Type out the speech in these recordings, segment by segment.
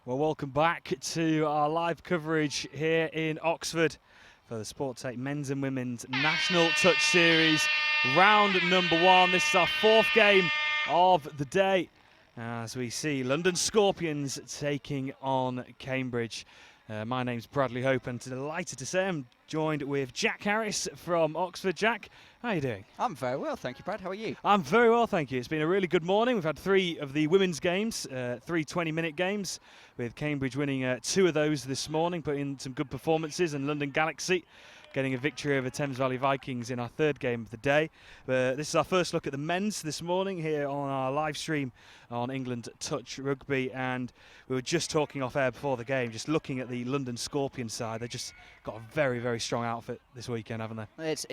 Well, welcome back to our live coverage here in Oxford for the Sportech Men's and Women's National Touch Series, round number 1. This is our 4th game of the day as we see London Scorpions taking on Cambridge. My name's Bradley Hope, and delighted to say I'm joined with Jack Harris from Oxford. Jack, how are you doing? I'm very well, thank you, Brad. How are you? I'm very well, thank you. It's been a really good morning. We've had 3 of the women's games, 3 20-minute games, with Cambridge winning 2 of those this morning, putting in some good performances, and London Galaxy getting a victory over Thames Valley Vikings in our 3rd game of the day. This is our first look at the men's this morning here on our live stream on England Touch Rugby, and we were just talking off air before the game, just looking at the London Scorpion side. They've just got a very, very strong outfit this weekend, haven't they? It's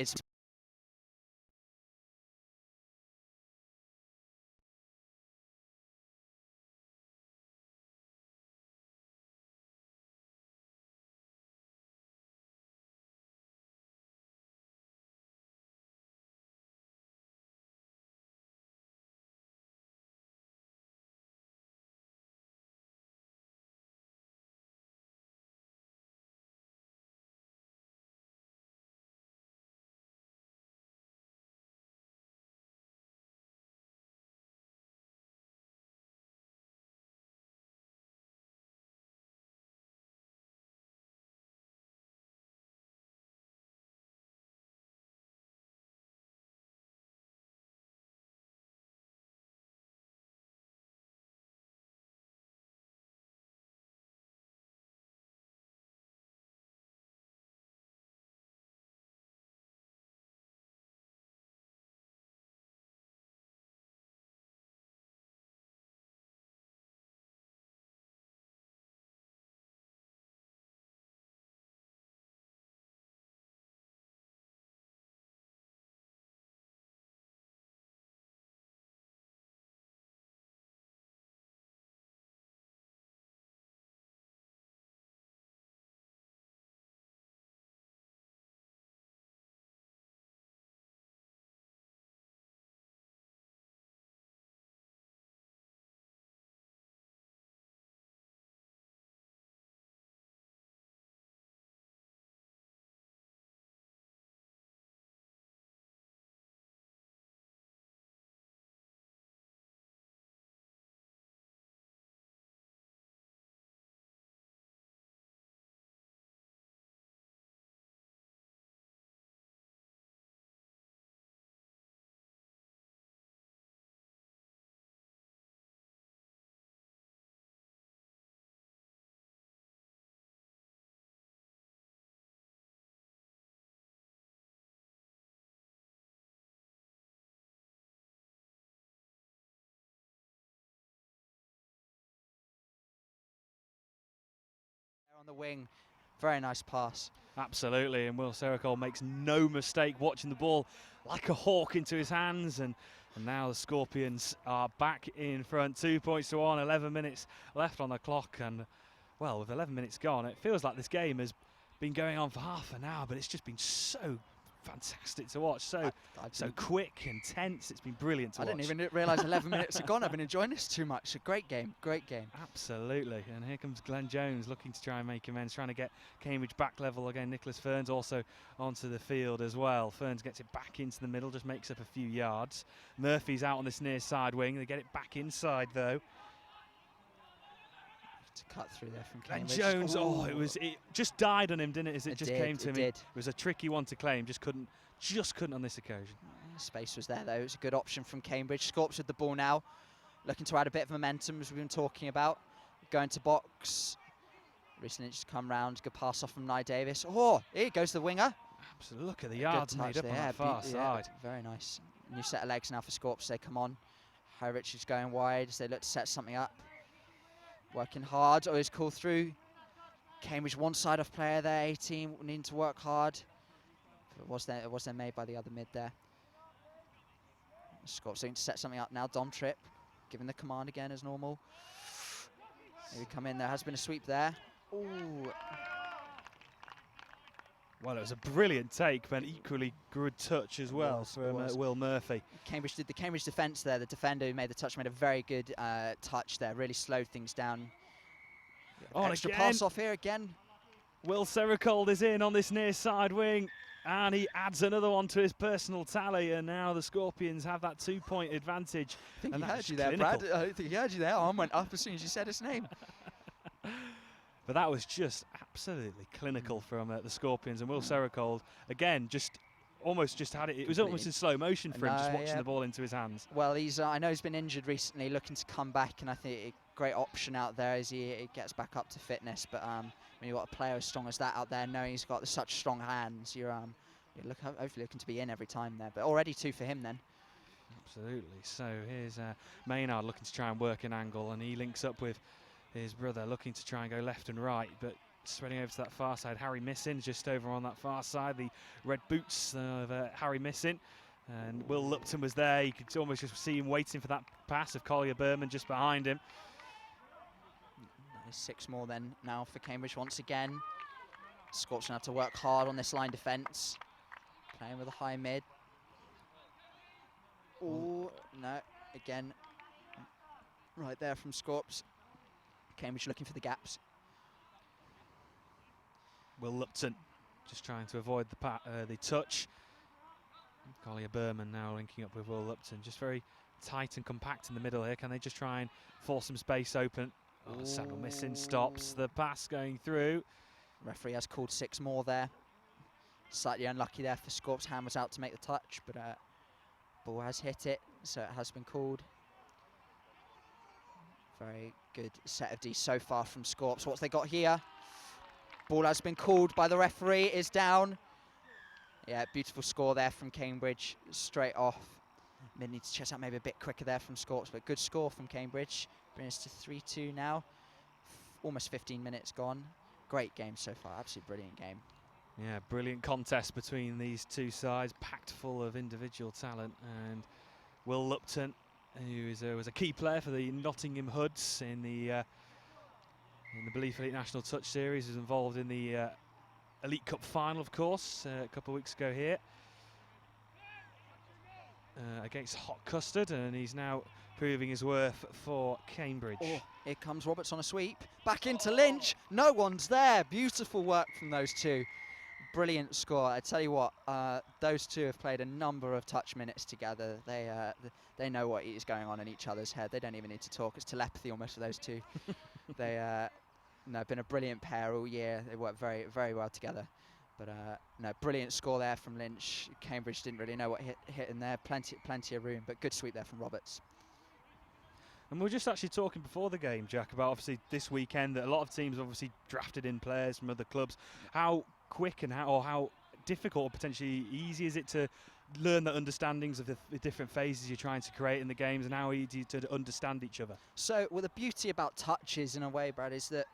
on the wing. Very nice pass. Absolutely, and Will Sericole makes no mistake watching the ball like a hawk into his hands, and now the Scorpions are back in front, 2 points to 1, 11 minutes left on the clock, and well, with 11 minutes gone, it feels like this game has been going on for half an hour, but it's just been so fantastic to watch, so quick and tense. It's been brilliant to watch. I didn't even realise 11 minutes had gone. I've been enjoying this too much. A great game, great game. Absolutely, and here comes Glenn Jones looking to try and make amends, trying to get Cambridge back level again. Nicholas Ferns also onto the field as well. Ferns gets it back into the middle, just makes up a few yards. Murphy's out on this near side wing. They get it back inside though. To cut through there from Glenn Cambridge. Jones, it just died on him, didn't it? As it just came to me. It was a tricky one to claim, just couldn't on this occasion. Space was there though. It was a good option from Cambridge. Scorps with the ball now, looking to add a bit of momentum as we've been talking about. Going to box. Recently just come round. Good pass off from Nye Davis. Oh, here goes the winger. Absolutely, look at the yards made up on that far side. Very nice. New set of legs now for Scorps. They come on. Harry Richards going wide as they look to set something up. Working hard, always call through. Cambridge one side off player there, 18 needing to work hard. It was then made by the other mid there. Scott's looking to set something up now. Dom Tripp giving the command again as normal. Here we come in, there has been a sweep there. Ooh. Well, it was a brilliant take, but an equally good touch as well from Will Murphy. Cambridge did the Cambridge defence there. The defender who made the touch made a very good touch there. Really slowed things down. Oh, Extra again. pass off here again. Will Sericold is in on this near side wing, and he adds another one to his personal tally, and now the Scorpions have that 2-point advantage. I think and he that heard was you there, clinical. Brad. I think he heard you there. Arm went up as soon as you said his name. But that was just absolutely clinical from the Scorpions, and Will Sericold, again, almost had it. It was almost in slow motion for him, just watching the ball into his hands. Well, I know he's been injured recently, looking to come back, and I think a great option out there as he gets back up to fitness. But when you've got a player as strong as that out there, knowing he's got such strong hands, you're hopefully looking to be in every time there. But already 2 for him then. Absolutely. So here's Maynard looking to try and work an angle, and he links up with his brother, looking to try and go left and right, but spreading over to that far side. Harry Missing just over on that far side, the red boots of Harry Missing. And Will Lupton was there. You could almost just see him waiting for that pass of Collier Berman just behind him. There's 6 more then now for Cambridge once again. Scorps gonna have to work hard on this line defence. Playing with a high mid. Oh, no, again, right there from Scorps. Cambridge looking for the gaps. Will Lupton just trying to avoid the touch. Collier Berman now linking up with Will Lupton. Just very tight and compact in the middle here. Can they just try and force some space open? Oh, Samuel Missing stops the pass going through. Referee has called 6 more there. Slightly unlucky there for Scorps. Hand was out to make the touch, but ball has hit it, so it has been called. Very good set of D so far from Scorps. What's they got here? Ball has been called by the referee, is down. Yeah, beautiful score there from Cambridge, straight off. Mid needs to chest out maybe a bit quicker there from Scorps, but good score from Cambridge. Bring us to 3-2 now. Almost 15 minutes gone. Great game so far, absolutely brilliant game. Yeah, brilliant contest between these two sides, packed full of individual talent. And Will Lupton, who was a key player for the Nottingham Hoods in the Belief Elite National Touch Series, was involved in the Elite Cup final, of course, a couple of weeks ago here against Hot Custard, and he's now proving his worth for Cambridge. Oh, here comes Roberts on a sweep. Back into Lynch. No one's there. Beautiful work from those two. Brilliant score. I tell you what, those two have played a number of touch minutes together. They know what is going on in each other's head. They don't even need to talk. It's telepathy almost for those two. They no, been a brilliant pair all year. They work very, very well together. But no, brilliant score there from Lynch. Cambridge didn't really know what hit in there. Plenty of room, but good sweep there from Roberts. And we were just actually talking before the game, Jack, about obviously this weekend that a lot of teams obviously drafted in players from other clubs. How quick and how difficult or potentially easy is it to learn the understandings of the different phases you're trying to create in the games, and how easy to understand each other? So, well, the beauty about touches in a way, Brad, is that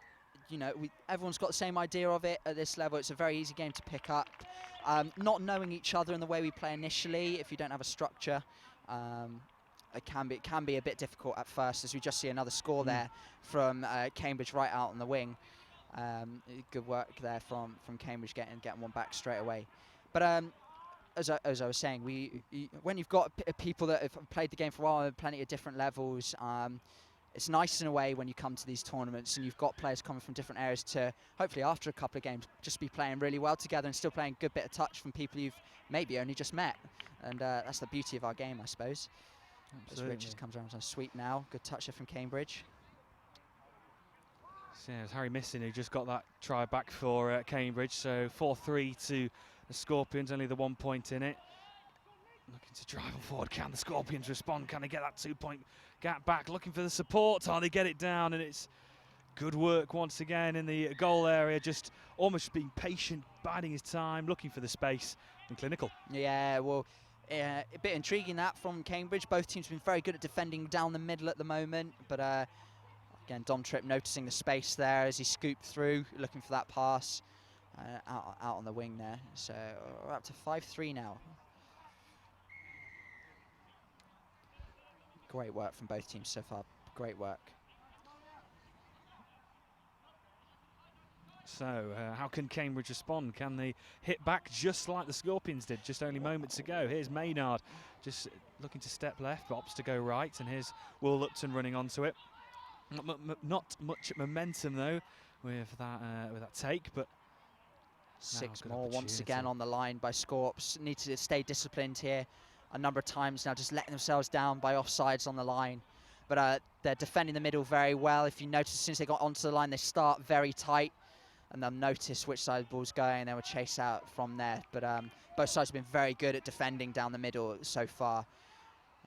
everyone's got the same idea of it at this level. It's a very easy game to pick up. Not knowing each other in the way we play initially, if you don't have a structure, it can be a bit difficult at first, as we just see another score there from Cambridge right out on the wing. Good work there from Cambridge getting one back straight away. But as I was saying, when you've got people that have played the game for a while at plenty of different levels, it's nice in a way when you come to these tournaments and you've got players coming from different areas to hopefully after a couple of games just be playing really well together and still playing a good bit of touch from people you've maybe only just met. And that's the beauty of our game, I suppose. As Richards comes around on a sweep now. Good touch there from Cambridge. So yeah, it was Harry Missing who just got that try back for Cambridge. So 4-3 to the Scorpions, only the 1 point in it. Looking to drive them forward. Can the Scorpions respond? Can they get that 2 point gap back? Looking for the support. Oh, they get it down, and it's good work once again in the goal area. Just almost being patient, biding his time, looking for the space, and clinical. Yeah, well, a bit intriguing that from Cambridge. Both teams have been very good at defending down the middle at the moment, but again, Dom Tripp noticing the space there as he scooped through, looking for that pass out on the wing there. So we're up to 5-3 now. Great work from both teams so far. Great work. So how can Cambridge respond? Can they hit back just like the Scorpions did just only moments ago? Here's Maynard just looking to step left, but opts to go right, and here's Will Lupton running onto it. Not much momentum though with that take, but 6 good more once opportunity. again on the line by Scorps. Need to stay disciplined here. A number of times now, just letting themselves down by offsides on the line. But they're defending the middle very well. If you notice, as soon as they got onto the line, they start very tight, and they'll notice which side the ball's going, and they will chase out from there. But both sides have been very good at defending down the middle so far.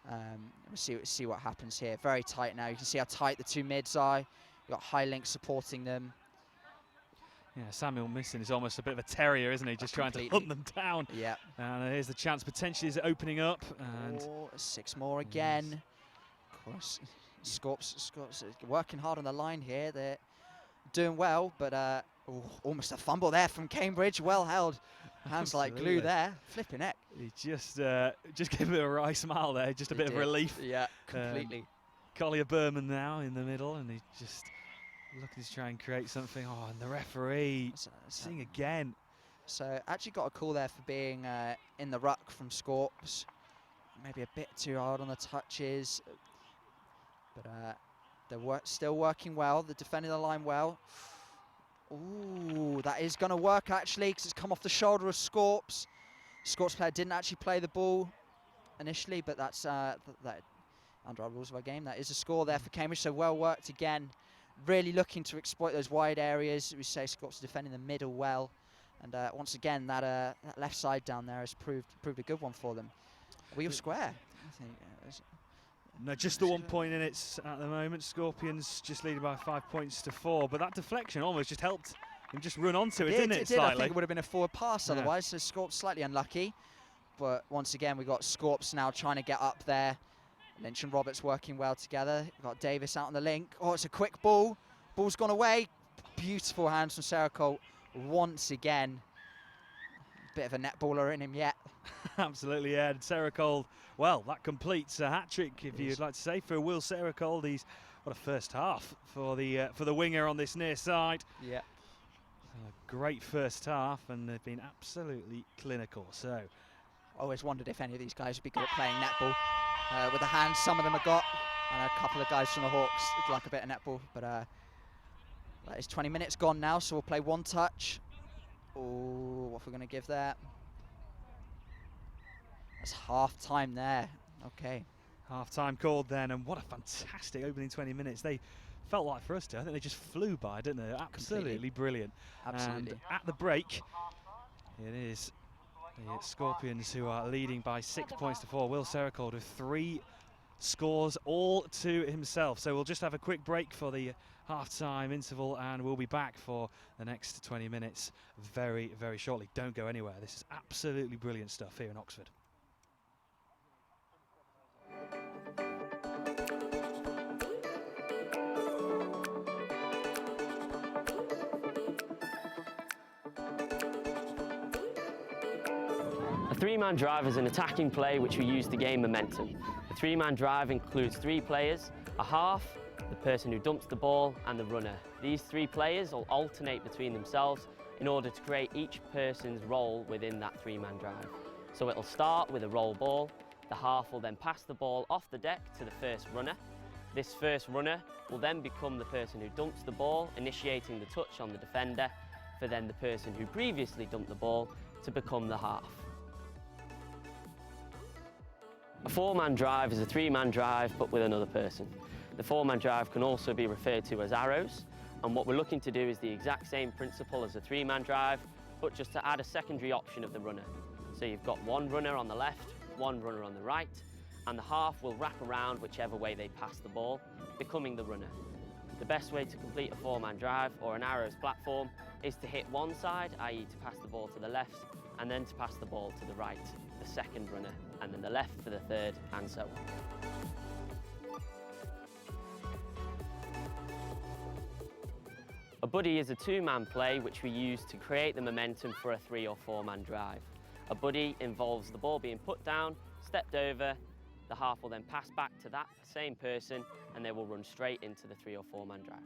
We'll see what happens here. Very tight now. You can see how tight the two mids are. You've got High Link supporting them. Yeah, Samuel Misson is almost a bit of a terrier, isn't he? Just trying to hunt them down. Yeah. And here's the chance potentially is opening up. And 6 more again. Yes. Of course, Scorps working hard on the line here. They're doing well, but almost a fumble there from Cambridge. Well held. Hands like glue there. Flipping heck. He just gave it a wry smile there. Just a bit of relief. Yeah, completely. Collier Berman now in the middle, and he just looking to try and create something. Oh, and the referee seeing again. So actually got a call there for being in the ruck from Scorps. Maybe a bit too hard on the touches. But they're still working well. They're defending the line well. Ooh, that is going to work actually, because it's come off the shoulder of Scorps. Scorps player didn't actually play the ball initially, but that's that under our rules of our game. That is a score there for Cambridge, so well worked again. Really looking to exploit those wide areas. We say Scorps defending the middle well, and once again that left side down there has proved a good one for them. Wheel square, I think. No, just the 1 point in it at the moment. Scorpions just leading by 5 points to 4, but that deflection almost just helped him just run onto it, didn't it? It did. I think it would have been a forward pass otherwise, so Scorps slightly unlucky. But once again, we've got Scorps now trying to get up there. Lynch and Roberts working well together. We've got Davis out on the link. Oh, it's a quick ball. Ball's gone away. Beautiful hands from Sarah Colt once again. Bit of a netballer in him yet. Absolutely, yeah. Sarah Cold, well, that completes a hat-trick, if you'd like to say, for Will Sarah Cold. He's what a first half for the winger on this near side. Yeah. A great first half, and they've been absolutely clinical. So, always wondered if any of these guys would be good at playing netball. With the hands, some of them have got, and a couple of guys from the Hawks would like a bit of netball. But that is 20 minutes gone now, so we'll play one touch. Oh, what are we going to give that? That's half time there. Okay. Half time called then, and what a fantastic opening 20 minutes. They felt like for us too. I think they just flew by, didn't they? Absolutely completely brilliant. Absolutely. And at the break, it is the Scorpions who are leading by 6 points to 4. Will Sericold with 3 scores all to himself. So we'll just have a quick break for the half-time interval, and we'll be back for the next 20 minutes very, very shortly. Don't go anywhere. This is absolutely brilliant stuff here in Oxford. A three-man drive is an attacking play which we use to gain momentum. The three-man drive includes 3 players, a half, the person who dumps the ball, and the runner. These 3 players will alternate between themselves in order to create each person's role within that three-man drive. So it'll start with a roll ball. The half will then pass the ball off the deck to the first runner. This first runner will then become the person who dumps the ball, initiating the touch on the defender, for then the person who previously dumped the ball to become the half. A 4-man drive is a 3-man drive, but with another person. The 4-man drive can also be referred to as arrows, and what we're looking to do is the exact same principle as a 3-man drive, but just to add a secondary option of the runner. So you've got 1 runner on the left, 1 runner on the right, and the half will wrap around whichever way they pass the ball, becoming the runner. The best way to complete a 4-man drive or an arrows platform is to hit one side, i.e. to pass the ball to the left, and then to pass the ball to the right, the second runner, and then the left for the third, and so on. A buddy is a 2-man play which we use to create the momentum for a 3- or 4-man drive. A buddy involves the ball being put down, stepped over, the half will then pass back to that same person, and they will run straight into the 3- or 4-man drive.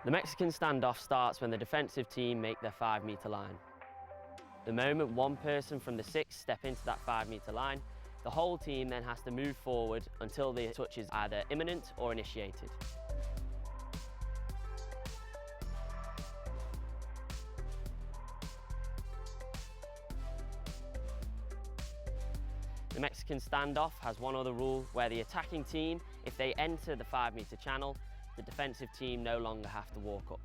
The Mexican standoff starts when the defensive team make their 5-metre line. The moment one person from the 6 step into that 5-metre line, the whole team then has to move forward until the touch is either imminent or initiated. The Mexican standoff has one other rule where the attacking team, if they enter the 5-metre channel, the defensive team no longer have to walk up.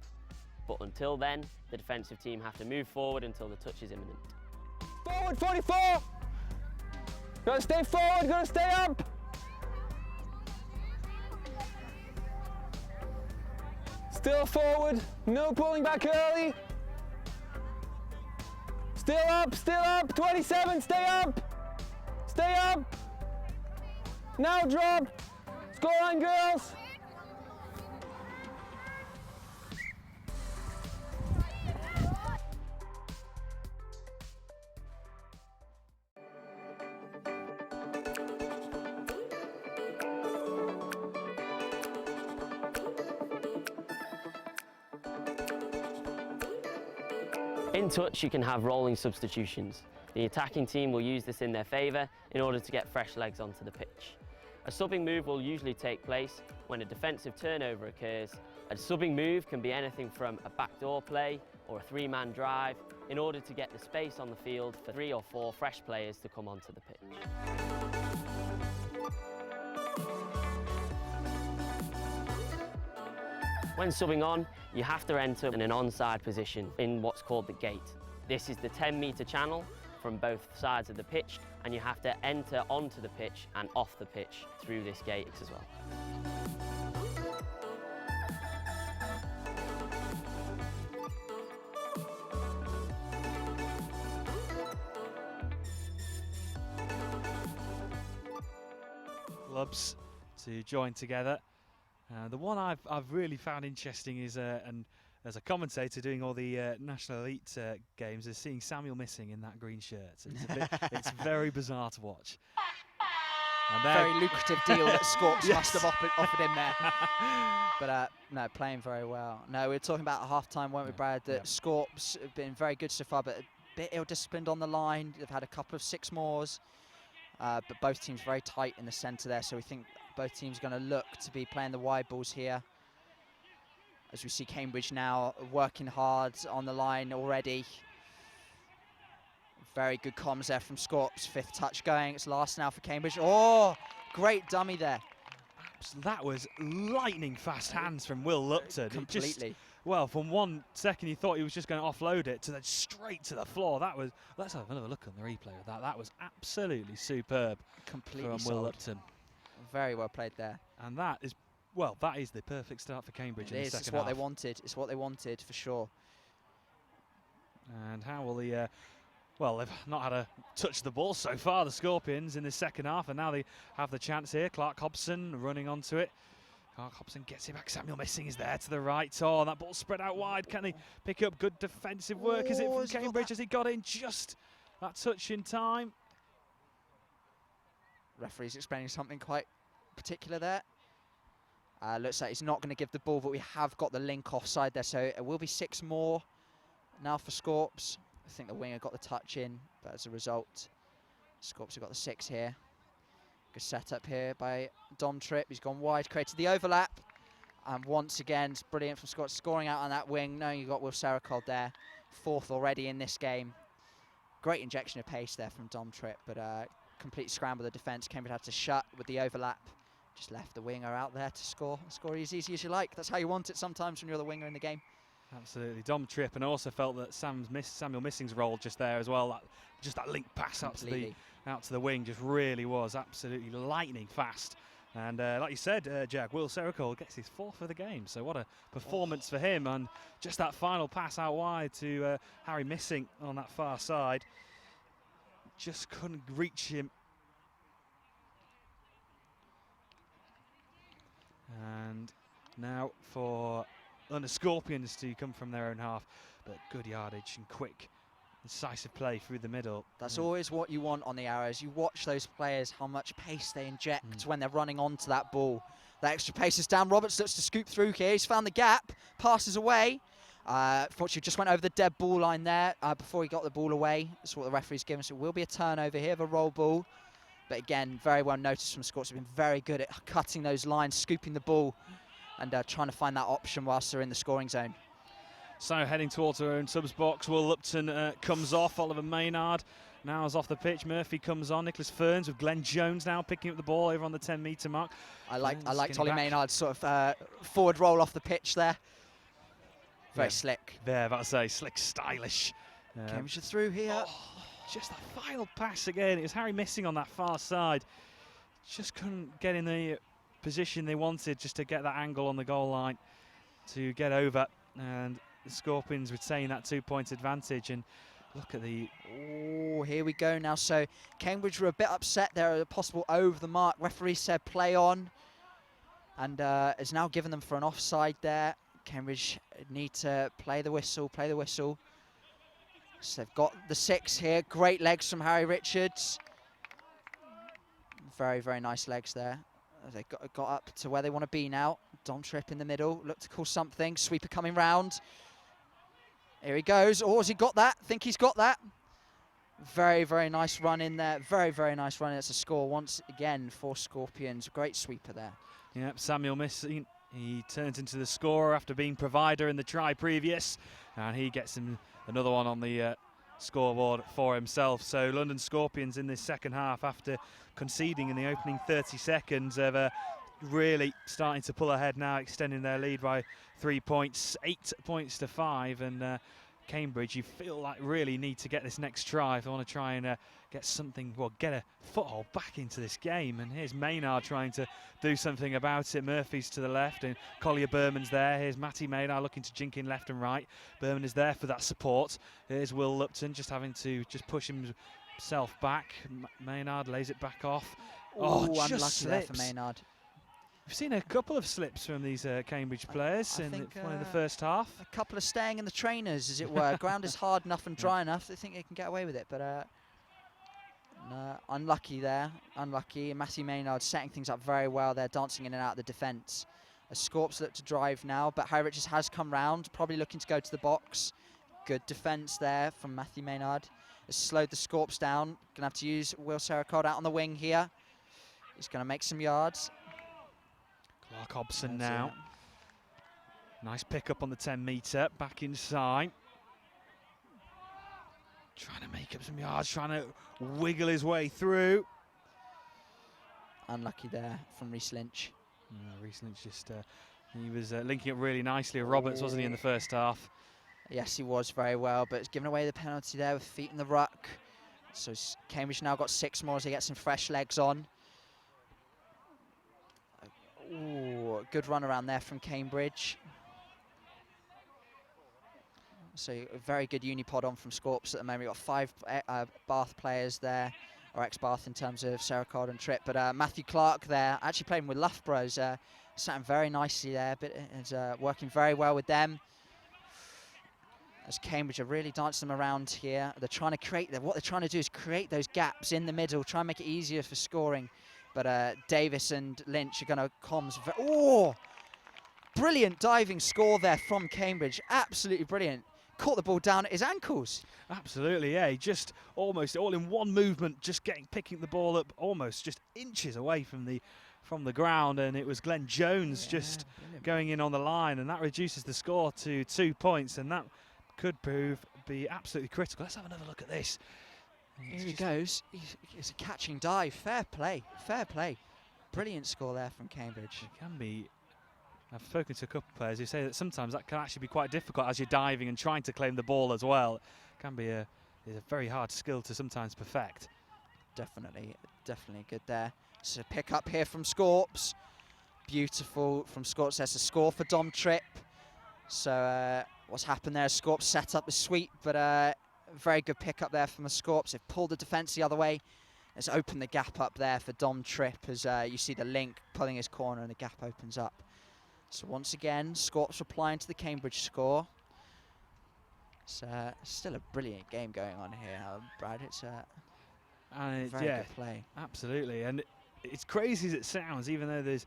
But until then, the defensive team have to move forward until the touch is imminent. Forward, 44! Gotta stay forward, gotta stay up! Still forward, no pulling back early. Still up, 27, stay up! Stay up! Now drop! Scoreline, girls! In touch, you can have rolling substitutions. The attacking team will use this in their favour in order to get fresh legs onto the pitch. A subbing move will usually take place when a defensive turnover occurs. A subbing move can be anything from a backdoor play or a 3-man drive in order to get the space on the field for 3 or 4 fresh players to come onto the pitch. When subbing on, you have to enter in an onside position in what's called the gate. This is the 10-metre channel from both sides of the pitch, and you have to enter onto the pitch and off the pitch through this gate as well. Clubs to join together. The one I've really found interesting is, and as a commentator doing all the National Elite games, is seeing Samuel Missing in that green shirt. It's very bizarre to watch. And Very lucrative deal that Scorps Yes. must have offered him there. But no, playing very well. No, we were talking about at half-time, weren't we, Brad, that Scorps have been very good so far, but a bit ill-disciplined on the line. They've had a couple of 6-mores, but both teams very tight in the centre there, so we think both teams are going to look to be playing the wide balls here. As we see Cambridge now working hard on the line already. Very good comms there from Scorps. 5th touch going. It's last now for Cambridge. Oh, great dummy there. that was lightning fast hands from Will Lupton. Completely. Well, from 1 second you thought he was just going to offload it to then straight to the floor. That was, let's have another look on the replay of that. That was absolutely superb Completely from sold. Will Lupton. Very well played there. And that is, well, that is the perfect start for Cambridge in the second It's what half. they wanted. It's what they wanted for sure. And how will the, well, they've not had a touch of the ball so far, the Scorpions, in the second half, and now they have the chance here. Clark Hobson running onto it. Clark Hobson gets it back. Samuel Missing is there to the right. Oh, that ball spread out wide. Can they pick up good defensive work? Is it from has he got Cambridge? that? Has he got in just that touch in time? Referee's explaining something quite particular there. Looks like he's not going to give the ball, but we have got the link offside there, so it will be 6 more now for Scorps. I think the winger got the touch in, but as a result, Scorps have got the 6 here. Good setup here by Dom Tripp. He's gone wide, created the overlap, and once again, it's brilliant from Scorps, scoring out on that wing. No, you've got Will Sericold there, 4th already in this game. Great injection of pace there from Dom Tripp, but complete scramble of the defence. Cambridge had to shut with the overlap. Just left the winger out there to score. Score as easy as you like. That's how you want it sometimes when you're the winger in the game. Absolutely, Dom Tripp, and I also felt that Samuel Missing's role just there as well. Just that link pass out to the wing just really was absolutely lightning fast. And like you said, Jack, Will Sericold gets his 4th of the game. So what a performance for him, and just that final pass out wide to Harry Missing on that far side. Just couldn't reach him. And now for the Scorpions to come from their own half, but good yardage and quick, incisive play through the middle. That's always what you want on the Arrows. You watch those players, how much pace they inject when they're running onto that ball. That extra pace is down. Roberts looks to scoop through here. He's found the gap, passes away. Fortunately, just went over the dead ball line there before he got the ball away. That's what the referee's given. So it will be a turnover here of a roll ball. But again, very well noticed from Scorch. They've been very good at cutting those lines, scooping the ball, and trying to find that option whilst they're in the scoring zone. So heading towards her own subs box, Will Lupton comes off. Oliver Maynard now is off the pitch. Murphy comes on. Nicholas Ferns with Glenn Jones now picking up the ball over on the 10-metre mark. I liked Ollie Maynard's sort of forward roll off the pitch there. Very slick. There, about to say, slick, stylish. Cambridge are through here. Oh, just that final pass again. It was Harry missing on that far side. Just couldn't get in the position they wanted just to get that angle on the goal line to get over. And the Scorpions retain that 2-point advantage. And look at the... Oh, here we go now. So Cambridge were a bit upset there at a possible over the mark. Referee said play on. And has now given them for an offside there. Cambridge need to play the whistle, play the whistle. So they've got the 6 here. Great legs from Harry Richards. Very, very nice legs there. They got up to where they want to be now. Dom Tripp in the middle. Look to call something. Sweeper coming round. Here he goes. Oh, has he got that? Think he's got that. Very, very nice run in there. Very, very nice run. It's a score once again for Scorpions. Great sweeper there. Yep, Samuel missing. He turns into the scorer after being provider in the try previous. And he gets him another one on the scoreboard for himself. So London Scorpions in this second half, after conceding in the opening 30 seconds, have really starting to pull ahead now, extending their lead by 3 points, 8 points to 5. And Cambridge, you feel like really need to get this next try if they want to try and get something, well, get a foothold back into this game. And here's Maynard trying to do something about it. Murphy's to the left and Collier Berman's there. Here's Matty Maynard looking to jink in left and right. Berman is there for that support. Here's Will Lupton just having to just push himself back. Maynard lays it back off. Oh, just unlucky slips. there for Maynard. We've seen a couple of slips from these Cambridge players in the first half. A couple of staying in the trainers, as it were. Ground is hard enough and dry enough. They think they can get away with it, but no, unlucky there. Unlucky. Matty Maynard setting things up very well there, dancing in and out of the defence. Scorps look to drive now, but Harry Richards has come round, probably looking to go to the box. Good defence there from Matthew Maynard. Has slowed the Scorps down. Going to have to use Will Serracod out on the wing here. He's going to make some yards. Clark Hobson now. Nice pick up on the 10-metre, back inside. Trying to make up some yards, trying to wiggle his way through. Unlucky there from Reece Lynch. Reece Lynch just, he was linking up really nicely with Roberts, wasn't he, in the first half? Yes, he was very well, but it's given away the penalty there with feet in the ruck. So Cambridge now got 6 more as they get some fresh legs on. Ooh, good run around there from Cambridge. So a very good unipod on from Scorps at the moment. We've got 5 Bath players there, or ex-Bath in terms of Serracod and Tripp. But Matthew Clark there, actually playing with Loughborough, is sat very nicely there, but is working very well with them. As Cambridge are really dancing them around here. They're trying to create, what they're trying to do is create those gaps in the middle, try and make it easier for scoring. But Davis and Lynch are going to comms. Oh, brilliant diving score there from Cambridge. Absolutely brilliant. Caught the ball down at his ankles. Absolutely, yeah. He just almost all in one movement, just picking the ball up almost just inches away from the ground, and it was Glenn Jones just going in on the line, and that reduces the score to 2 points, and that could be absolutely critical. Let's have another look at this. Here he goes. It's a catching dive. Fair play. Fair play. Brilliant score there from Cambridge. It can be. I've spoken to a couple of players who say that sometimes that can actually be quite difficult as you're diving and trying to claim the ball as well. It can be a very hard skill to sometimes perfect. Definitely good there. So pick up here from Scorps. Beautiful from Scorps. There's a score for Dom Tripp. So what's happened there is Scorps set up the sweep, but very good pick up there from the Scorps. They've pulled the defence the other way. It's opened the gap up there for Dom Tripp as you see the link pulling his corner and the gap opens up. So once again, Scorps replying to the Cambridge score. It's still a brilliant game going on here, Brad. It's very good play. Absolutely. And it's crazy as it sounds, even though there's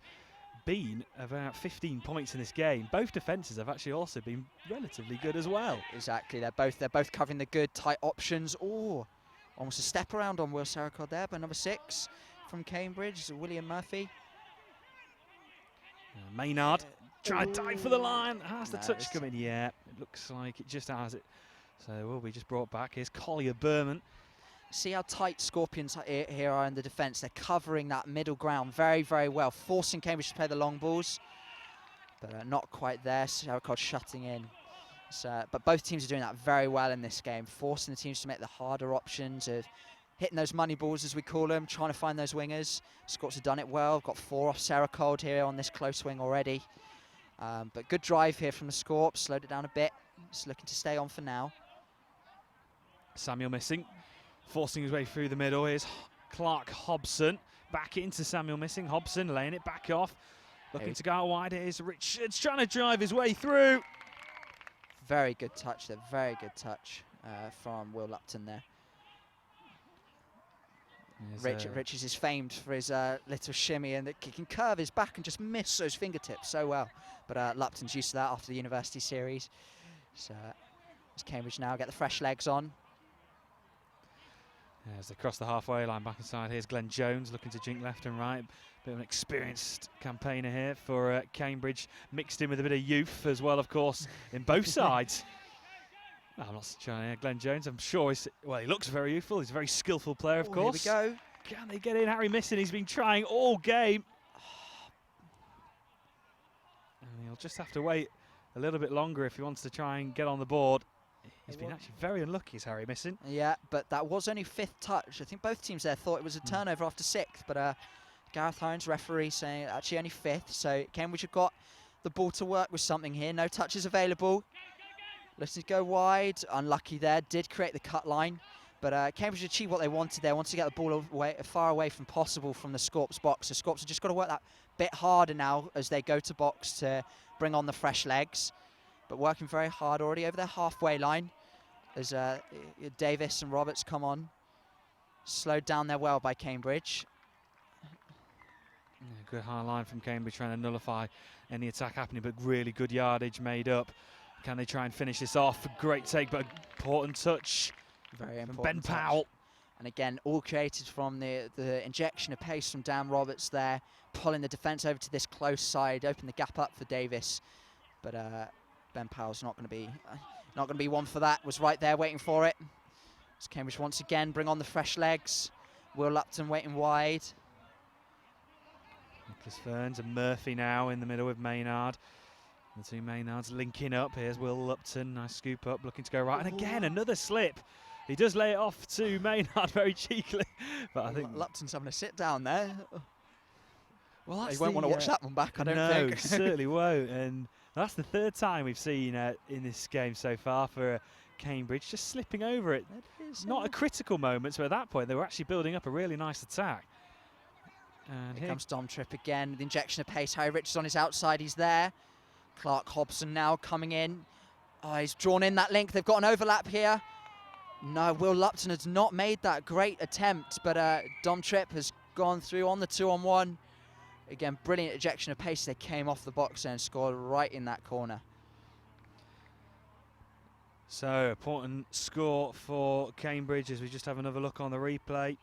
been about 15 points in this game. Both defences have actually also been relatively good as well. Exactly, they're both covering the good tight options. Oh, almost a step around on Will Saracod there, but number 6 from Cambridge, William Murphy. Maynard trying to dive for the line. Has the No, touch come in? Yeah, it looks like it just has it. So will be just brought back. Here's Collier Berman. See how tight Scorpions here are in the defence. They're covering that middle ground very, very well, forcing Cambridge to play the long balls, but not quite there. Saracod shutting in. So, but both teams are doing that very well in this game, forcing the teams to make the harder options of hitting those money balls, as we call them, trying to find those wingers. Scots have done it well. Got 4 off Saracod here on this close wing already. But good drive here from the Scorps. Slowed it down a bit. Just looking to stay on for now. Samuel Missing, forcing his way through the middle. Here's Clark Hobson. Back into Samuel Missing. Hobson laying it back off. Looking to go out wide. Here's Richards trying to drive his way through. Very good touch there. Very good touch from Will Lupton there. Richards is famed for his little shimmy and that he can curve his back and just miss those fingertips so well. But Lupton's used to that after the university series. So as Cambridge now get the fresh legs on. As they cross the halfway line back inside, here's Glenn Jones looking to jink left and right. Bit of an experienced campaigner here for Cambridge, mixed in with a bit of youth as well, of course, in both sides. I'm not trying Glenn Jones, I'm sure he looks very youthful. He's a very skillful player, of course. Here we go. Can they get in? Harry Missing, he's been trying all game. And he'll just have to wait a little bit longer if he wants to try and get on the board. He's been actually very unlucky, is Harry Missing. Yeah, but that was only 5th touch. I think both teams there thought it was a turnover after 6th, but Gareth Hines, referee, saying actually only 5th. So Cambridge have got the ball to work with something here. No touches available. Looking to go wide. Unlucky there. Did create the cut line, but Cambridge achieved what they wanted there. Wanted to get the ball far away from possible from the Scorps box. So Scorps have just got to work that bit harder now as they go to box to bring on the fresh legs. But working very hard already over their halfway line as Davis and Roberts come on. Slowed down there well by Cambridge. Yeah, good high line from Cambridge trying to nullify any attack happening, but really good yardage made up. Can they try and finish this off? Great take, but important touch. Very important. From Ben Powell. And again, all created from the injection of pace from Dan Roberts there, pulling the defence over to this close side, open the gap up for Davis. But Ben Powell's not going to be one for that. Was right there waiting for it. As Cambridge once again bring on the fresh legs. Will Lupton waiting wide. Nicholas Ferns and Murphy now in the middle with Maynard. The two Maynards linking up. Here's Will Lupton, nice scoop up, looking to go right. And again, another slip. He does lay it off to Maynard very cheekily. But I think Lupton's having a sit down there. Well, that's he won't want to watch that one back, I don't think. No, certainly won't. And that's the 3rd time we've seen in this game so far for Cambridge, just slipping over it. Not a critical moment, so at that point they were actually building up a really nice attack. And here comes Dom Tripp again, the injection of pace. Harry Richards on his outside, he's there. Clark Hobson now coming in. Oh, he's drawn in that link. They've got an overlap here. No, Will Lupton has not made that great attempt, but Dom Tripp has gone through on the 2-on-1. Again, brilliant ejection of pace. They came off the box and scored right in that corner. So, important score for Cambridge as we just have another look on the replay.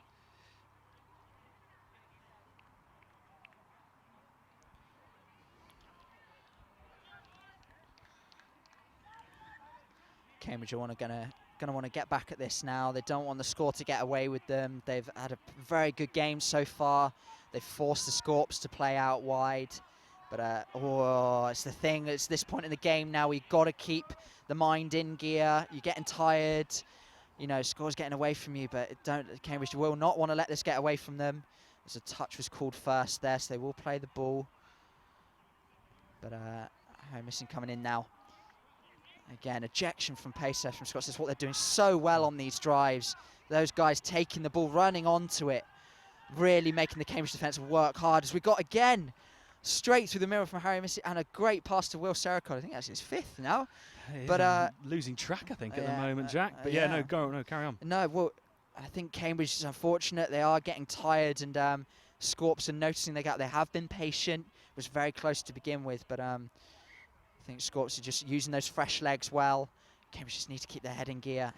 Cambridge are going to want to get back at this now. They don't want the score to get away with them. They've had a very good game so far. They've forced the Scorps to play out wide. But it's the thing. It's this point in the game now. We've got to keep the mind in gear. You're getting tired. You know, score's getting away from you. But Cambridge will not want to let this get away from them. As a touch was called first there, so they will play the ball. But Harry Missing coming in now. Again, ejection from pace there from Scots. That's what they're doing so well on these drives. Those guys taking the ball, running onto it, really making the Cambridge defence work hard. As we got again straight through the middle from Harry Missing and a great pass to Will Saracod. I think that's his 5th now. But losing track, I think, at the moment, Jack. But yeah, carry on. No, well, I think Cambridge is unfortunate. They are getting tired, and Scorps are noticing the gap. They have been patient, was very close to begin with, but I think Scorps are just using those fresh legs well. Cambridge just need to keep their head in gear,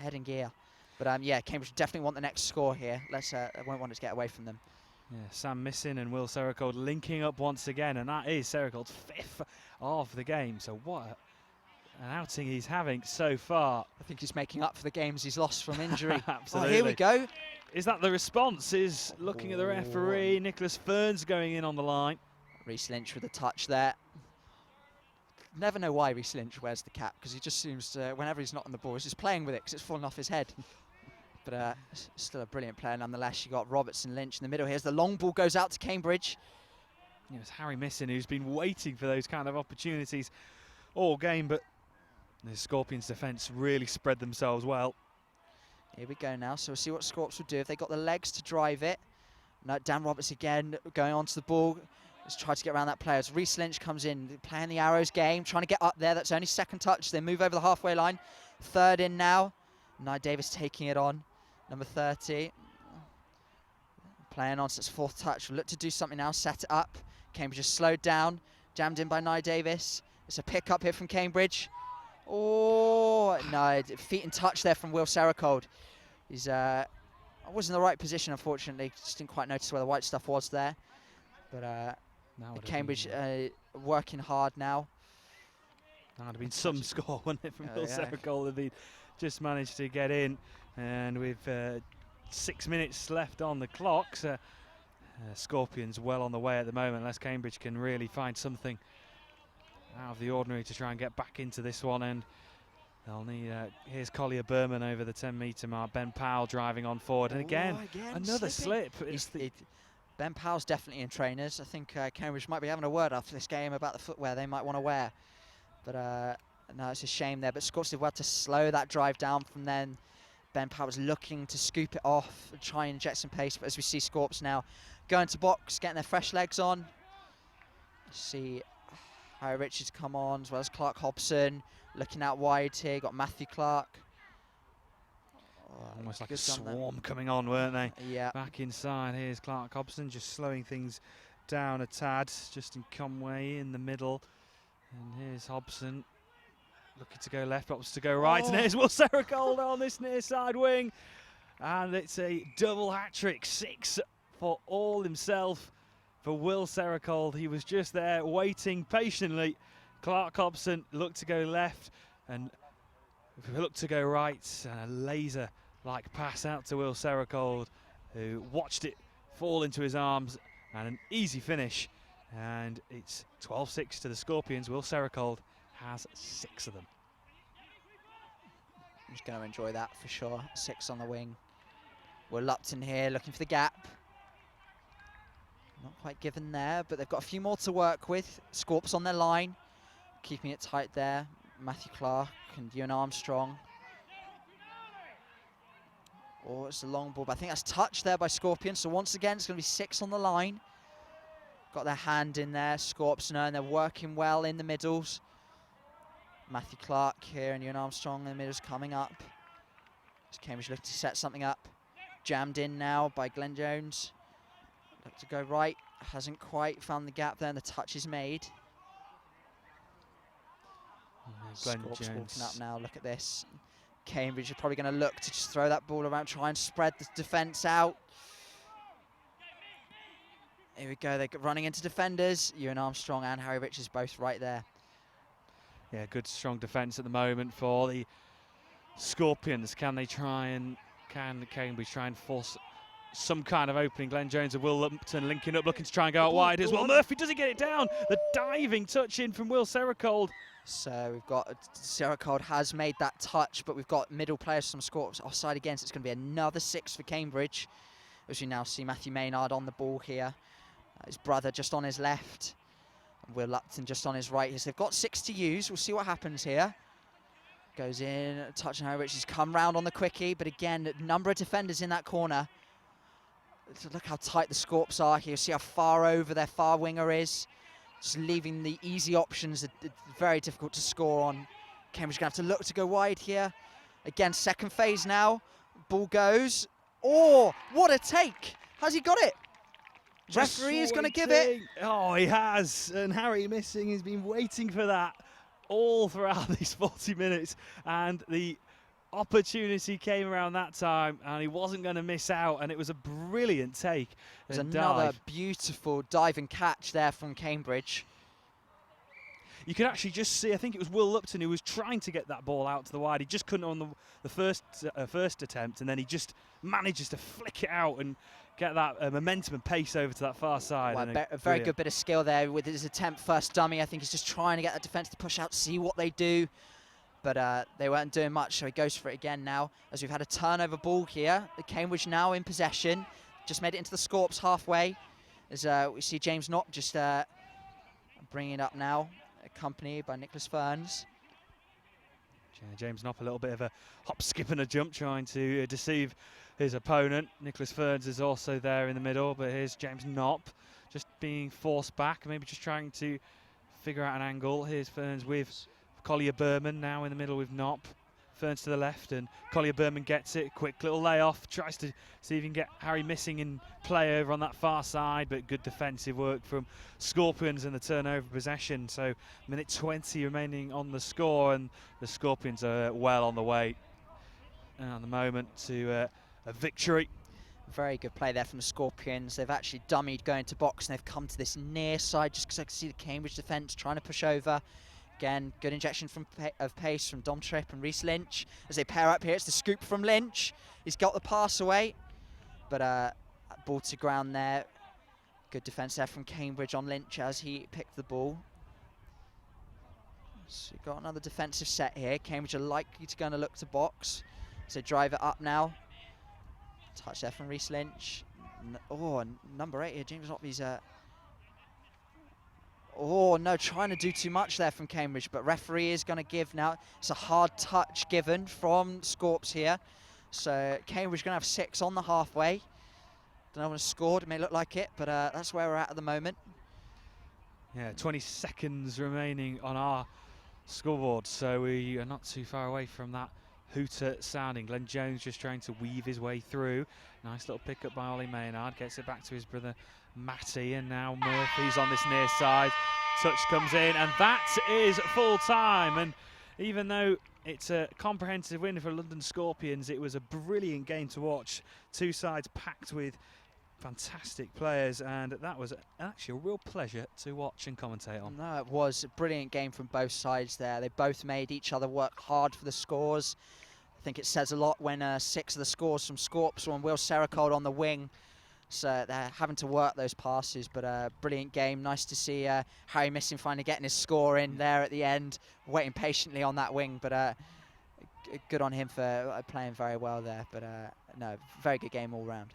But yeah, Cambridge definitely want the next score here. I won't want it to get away from them. Yeah, Sam Missin and Will Sericold linking up once again, and that is Sericold's 5th of the game. So what an outing he's having so far. I think he's making up for the games he's lost from injury. Absolutely. Oh, here we go. Is that the response? Is looking at the referee, Nicholas Ferns going in on the line. Reece Lynch with a touch there. Never know why Reece Lynch wears the cap, because he just seems to, whenever he's not on the ball, he's just playing with it because it's fallen off his head. But still a brilliant player nonetheless. You got Robertson, Lynch in the middle here. As the long ball goes out to Cambridge. It was Harry Missin who's been waiting for those kind of opportunities all game, but the Scorpions' defence really spread themselves well. Here we go now. So we'll see what Scorps will do if they got the legs to drive it. No, Dan Roberts again going onto the ball. Let's try to get around that player. As Reece Lynch comes in, playing the Arrows game, trying to get up there. That's only second touch. They move over the halfway line. Third in now. Nye Davis taking it on. Number 30. Playing on, so it's fourth touch. We'll look to do something now, set it up. Cambridge has slowed down. Jammed in by Nye Davis. It's a pick up here from Cambridge. Oh, no, feet in touch there from Will Sericold. He's I was in the right position, unfortunately. Just didn't quite notice where the white stuff was there. But Cambridge working hard now. That would have been some score, wouldn't it, from Will Sericold if he'd just managed to get in. And with 6 minutes left on the clock, so Scorpions well on the way at the moment, unless Cambridge can really find something out of the ordinary to try and get back into this one. And they'll need, here's Collier Berman over the 10-metre mark. Ben Powell driving on forward. And again another slip. Ben Powell's definitely in trainers. I think Cambridge might be having a word after this game about the footwear they might want to wear. But no, it's a shame there. But Scorps did well to slow that drive down from then. Ben Powell was looking to scoop it off and try and inject some pace. But as we see Scorps now going to box, getting their fresh legs on. See Harry Richards come on, as well as Clark Hobson. Looking out wide here, got Matthew Clark. Almost like a swarm coming on, weren't they? Yeah. Back inside, here's Clark Hobson just slowing things down a tad. Justin Conway in the middle. And here's Hobson looking to go left, opts to go right. And here's Will Sericold on this near side wing. And it's a double hat-trick, 6 for all himself for Will Sericold. He was just there waiting patiently. Clark Hobson looked to go left and looked to go right. And a laser-like pass out to Will Sericold, who watched it fall into his arms, and an easy finish. And it's 12-6 to the Scorpions. Will Sericold has 6 of them. I'm just going to enjoy that for sure. 6 on the wing. Will Lupton here looking for the gap. Not quite given there, but they've got a few more to work with. Scorps on their line, keeping it tight there. Matthew Clark and Ewan Armstrong. Oh, it's a long ball, but I think that's touched there by Scorpions. So once again, it's going to be 6 on the line. Got their hand in there, Scorps know, and they're working well in the middles. Matthew Clark here and Ewan Armstrong in the middles coming up. As Cambridge looking to set something up. Jammed in now by Glenn Jones. Look to go right, hasn't quite found the gap there, and the touch is made. Glenn Scorps Jones walking up now, look at this. Cambridge are probably going to look to just throw that ball around, try and spread the defence out. Here we go, they're running into defenders. Ewan Armstrong and Harry Richards both right there. Yeah, good strong defence at the moment for the Scorpions. Can Cambridge try and force some kind of opening? Glenn Jones and Will Lupton linking up, looking to try and go out wide as well. Murphy, does he get it down? The diving touch in from Will Sericold. So we've got Sericold has made that touch, but we've got middle players from Scorps offside again, so it's going to be another 6 for Cambridge. As you now see Matthew Maynard on the ball here. His brother just on his left. And Will Lupton just on his right. So they've got 6 to use. We'll see what happens here. Goes in, touch on Harry Richards, come round on the quickie, but again, a number of defenders in that corner. So look how tight the Scorps are here. See how far over their far winger is. Just leaving the easy options very difficult to score on. Cambridge going to have to look to go wide here. Again, second phase now. Ball goes. Oh, what a take. How's he got it? Referee is going to give it. Oh, he has. And Harry Missing has been waiting for that all throughout these 40 minutes. And the opportunity came around that time, and he wasn't going to miss out. And it was a brilliant take. There's another beautiful dive and catch there from Cambridge. You could actually just see, I think it was Will Lupton who was trying to get that ball out to the wide. He just couldn't on the first attempt, and then he just manages to flick it out and get that momentum and pace over to that far side. Well, a very good bit of skill there with his attempt, first dummy. I think he's just trying to get that defence to push out, see what they do. But they weren't doing much, so he goes for it again now, as we've had a turnover ball here. The Cambridge now in possession. Just made it into the Scorps halfway, as we see James Knopp just bringing it up now, accompanied by Nicholas Ferns. James Knopp a little bit of a hop, skip and a jump, trying to deceive his opponent. Nicholas Ferns is also there in the middle, but here's James Knopp just being forced back, maybe just trying to figure out an angle. Here's Ferns with Collier Berman now in the middle with Knopp. Ferns to the left, and Collier Berman gets it. Quick little layoff, tries to see if he can get Harry Missing in play over on that far side, but good defensive work from Scorpions and the turnover possession. So minute 20 remaining on the score, and the Scorpions are well on the way at the moment to a victory. Very good play there from the Scorpions. They've actually dummied going to box, and they've come to this near side just because I can see the Cambridge defence trying to push over. Again, good injection of pace from Dom Tripp and Reece Lynch. As they pair up here, it's the scoop from Lynch. He's got the pass away, but ball to ground there. Good defence there from Cambridge on Lynch as he picked the ball. So we've got another defensive set here. Cambridge are likely to go and look to box. So drive it up now. Touch there from Reece Lynch. Number 8 here, James Knopp. Oh no, trying to do too much there from Cambridge, but referee is going to give now. It's a hard touch given from Scorps here. So Cambridge going to have 6 on the halfway. Don't know when it's scored, it may look like it, but that's where we're at the moment. Yeah, 20 seconds remaining on our scoreboard, so we are not too far away from that hooter sounding. Glenn Jones just trying to weave his way through. Nice little pick up by Ollie Maynard, gets it back to his brother Matty, and now Murphy's on this near side. Touch comes in, and that is full time. And even though it's a comprehensive win for London Scorpions, it was a brilliant game to watch. Two sides packed with fantastic players, and that was actually a real pleasure to watch and commentate on. No, it was a brilliant game from both sides there. They both made each other work hard for the scores. I think it says a lot when 6 of the scores from Scorps were on Will Sericold on the wing. So they're having to work those passes, but a brilliant game. Nice to see Harry Missing finally getting his score in there at the end, waiting patiently on that wing, but good on him for playing very well there. But no, very good game all round.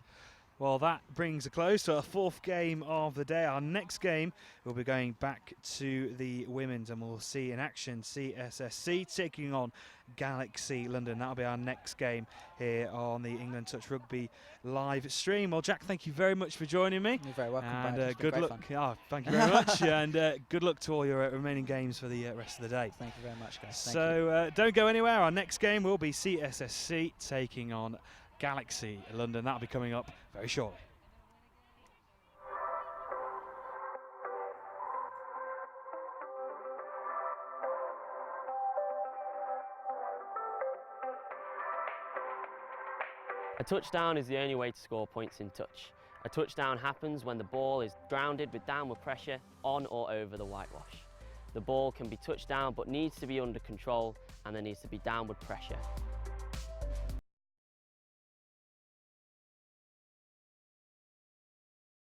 Well, that brings a close to our 4th game of the day. Our next game, we'll be going back to the women's, and we'll see in action CSSC taking on Galaxy London. That'll be our next game here on the England Touch Rugby live stream. Well, Jack, thank you very much for joining me. You're very welcome, and Brad. good luck. Oh, thank you very much, and good luck to all your remaining games for the rest of the day. Thank you very much, guys. So don't go anywhere. Our next game will be CSSC taking on Galaxy London. That'll be coming up very shortly. A touchdown is the only way to score points in touch. A touchdown happens when the ball is grounded with downward pressure on or over the whitewash. The ball can be touched down but needs to be under control, and there needs to be downward pressure.